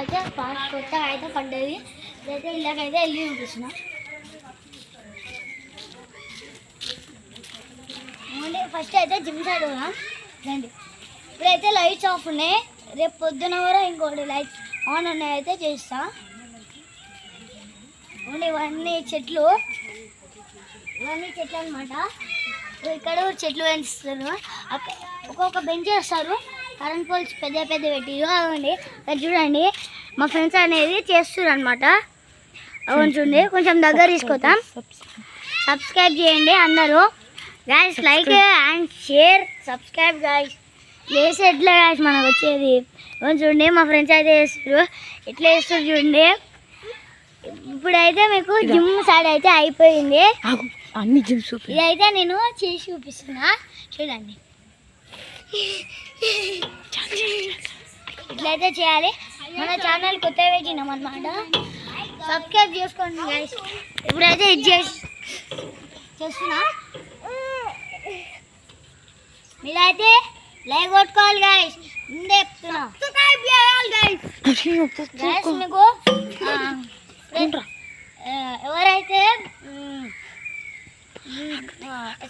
అయితే కొత్తగా అయితే పడ్డది. అయితే ఇలాగైతే వెళ్ళి చూపిస్తున్నా. ఫస్ట్ అయితే జిమ్ సైడ్ ఉన్నాం రండి. ఇప్పుడైతే లైట్స్ ఆఫ్ ఉన్నాయి. రేపు పొద్దున కూడా ఇంకోటి లైట్స్ ఆన్ ఉన్నాయి అయితే చేస్తా. ఇవన్నీ చెట్లు అనమాట. ఇక్కడ చెట్లు పెంచుతారు. ఒక్కొక్క బెంచ్ చేస్తారు. కరెంట్ పోల్స్ పెద్ద పెద్ద పెట్టి అవ్వండి. చూడండి మా ఫ్రెండ్స్ అనేది చేస్తారు అనమాట. చూడండి కొంచెం దగ్గర తీసుకొద్దాం. సబ్స్క్రైబ్ చేయండి అందరూ guys. Like and share subscribe guys. చేసి ఎట్లా గాయస్ మనకు వచ్చేది. చూడండి మా ఫ్రెండ్స్ అయితే చేస్తారు. ఎట్లా చేస్తారు చూడండి. ఇప్పుడైతే మీకు జిమ్ సైడ్ అయితే అయిపోయింది. అన్ని జిమ్ ఇదైతే నేను చేసి చూపిస్తున్నా చూడండి. ఇట్లయితే చేయాలి. మన ఛానల్ కొత్తగా పెట్టినాం అనమాట. సబ్స్క్రైబ్ చేసుకోండి గైస్. ఇప్పుడైతే ఇది చేస్తున్నా. మీరైతే లైక్ కొట్టుకోవాలి గైస్. ముందే చెప్తున్నా గైస్. మీకు ఎవరైతే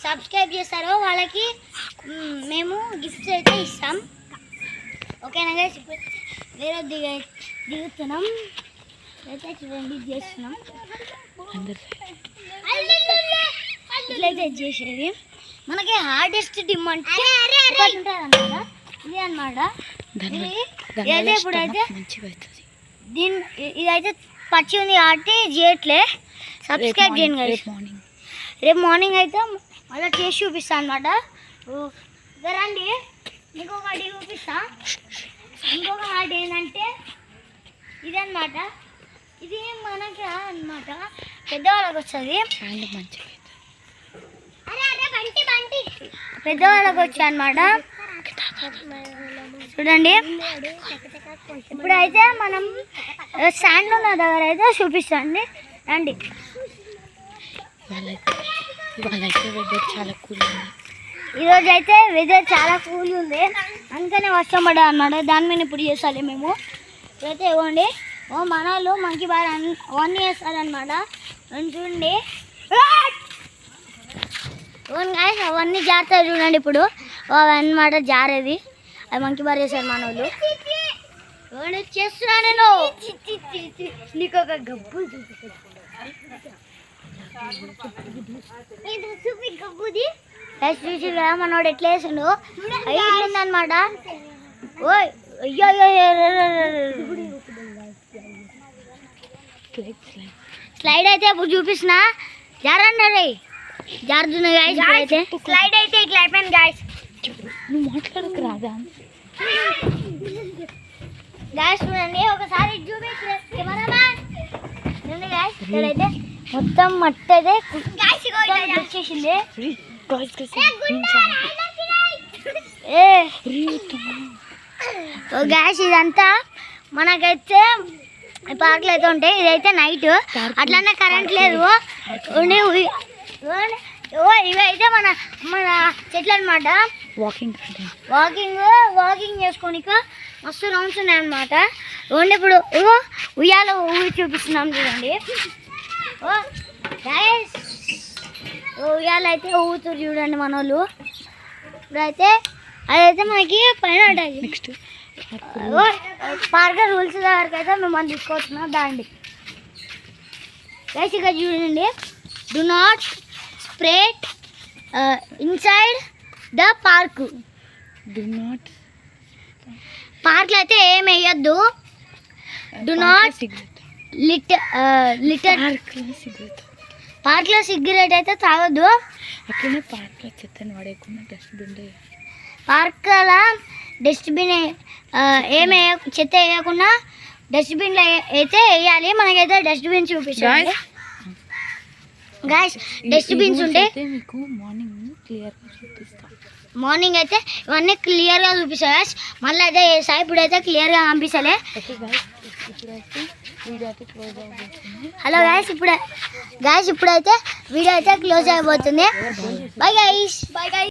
సబ్స్క్రైబ్ చేస్తారో వాళ్ళకి మేము గిఫ్ట్స్ అయితే ఇస్తాం. ఓకేనా గైస్. ఇప్పుడు వేరే దిగుతున్నాం అయితే చూడండి. చేస్తున్నాం ఇట్లయితే చేసేది. మనకి హార్డెస్ట్ డిమ్ అంటే ఉంటుంది అన్నమాట. ఇది అనమాట. ఇదైతే ఇప్పుడైతే ఇదైతే పచ్చి ఉంది కాబట్టి చేయట్లే. సబ్స్క్రైబ్ చేయండి గైస్. రేపు మార్నింగ్ అయితే మళ్ళీ చేసి చూపిస్తా అనమాట. రండి ఇంకొక హార్డ్ చూపిస్తా. ఇంకొక హార్డ్ ఏంటంటే ఇదన్నమాట. ఇది మనకి అనమాట పెద్దవాళ్ళకి వస్తుంది. పెద్దవాళ్ళకి వచ్చాయి అనమాట. చూడండి ఇప్పుడైతే మనం స్టాండ్ ఉన్న దగ్గర అయితే చూపిస్తాండి రండి. ఈరోజు అయితే వెదర్ చాలా కూల్ ఉంది. అందుకనే వర్షం పడ్డా అనమాట. దాని మీద ఇప్పుడు చేస్తాలి మేము. ఇప్పుడైతే ఇవ్వండి మన వాళ్ళు మంకీ బార్ అవన్నీ చేస్తారనమాట. చూడండి అవన్నీ జారుతాయి చూడండి. ఇప్పుడు అవన్నమాట జారేది. అది మంకీ బార్ చేశారు మన వాళ్ళు. చేస్తున్నా నేను. నీకు ఒక గబ్బు గబ్బుది చూసి కదా మనోడు ఎట్లా వేసిండు. అయిపోయిందనమాట. ఓయ్ అయ్యో స్లైడ్ అయితే ఇప్పుడు చూపిస్తున్నా. జారండి రే జారుతున్నాయి గాయస్. అయితే స్లైడ్ అయితే ఇట్లా అయిపోయింది గాయస్. నువ్వు మాట్లాడకు రాదా గాయస్. చూడండి ఒకసారి కెమెరామ్యాన్ చూడండి గాయస్. ఇక్కడైతే మొత్తం మట్టి అయితే వచ్చేసింది. గ్యాస్ ఇదంతా మనకైతే పార్క్లో అయితే ఉంటాయి. ఇదైతే నైట్ అట్లనే కరెంట్ లేదు. ఇవైతే మన మన చెట్లు అనమాట. వాకింగ్ చేసుకోనిక మస్తు రౌండ్స్ ఉన్నాయన్నమాట. ఓన్లీ ఇప్పుడు ఉయ్యాల ఊరి చూపిస్తున్నాం చూడండి. ఉయ్యాల అయితే ఊతురు చూడండి మన వాళ్ళు. ఇప్పుడైతే అదైతే మనకి పైన ఉంటుంది. నెక్స్ట్ పార్క్ రూల్స్ దగ్గరికి అయితే మిమ్మల్ని తీసుకొస్తున్నాం దాండి. గైస్ ఇక్కడ చూడండి. Do not స్ప్రేట్ inside the park. పార్క్లో అయితే ఏం వేయద్దు. డు నాట్ లిటర్ పార్క్లో సిగరెట్ అయితే తాగొద్దు. అట్లనే పార్క్లో చెత్తని పడేయకుండా డస్ట్బిన్ పార్క్లో డస్ట్బిన్ ఏమి చెత్త వేయకుండా డస్ట్బిన్లో అయితే వేయాలి. మనకైతే డస్ట్బిన్ చూపించాలి గాయస్. డస్ట్బిన్స్ ఉంటే మీకు మార్నింగ్ క్లియర్గా చూపిస్తాం. మార్నింగ్ అయితే ఇవన్నీ క్లియర్గా చూపిస్తాయి గాయస్. మళ్ళీ అయితే వేసాయి. ఇప్పుడైతే క్లియర్గా కనిపిస్తలే. Hello guys. ఇప్పుడైతే వీడియో అయితే క్లోజ్ అయిపోతుంది. Bye guys.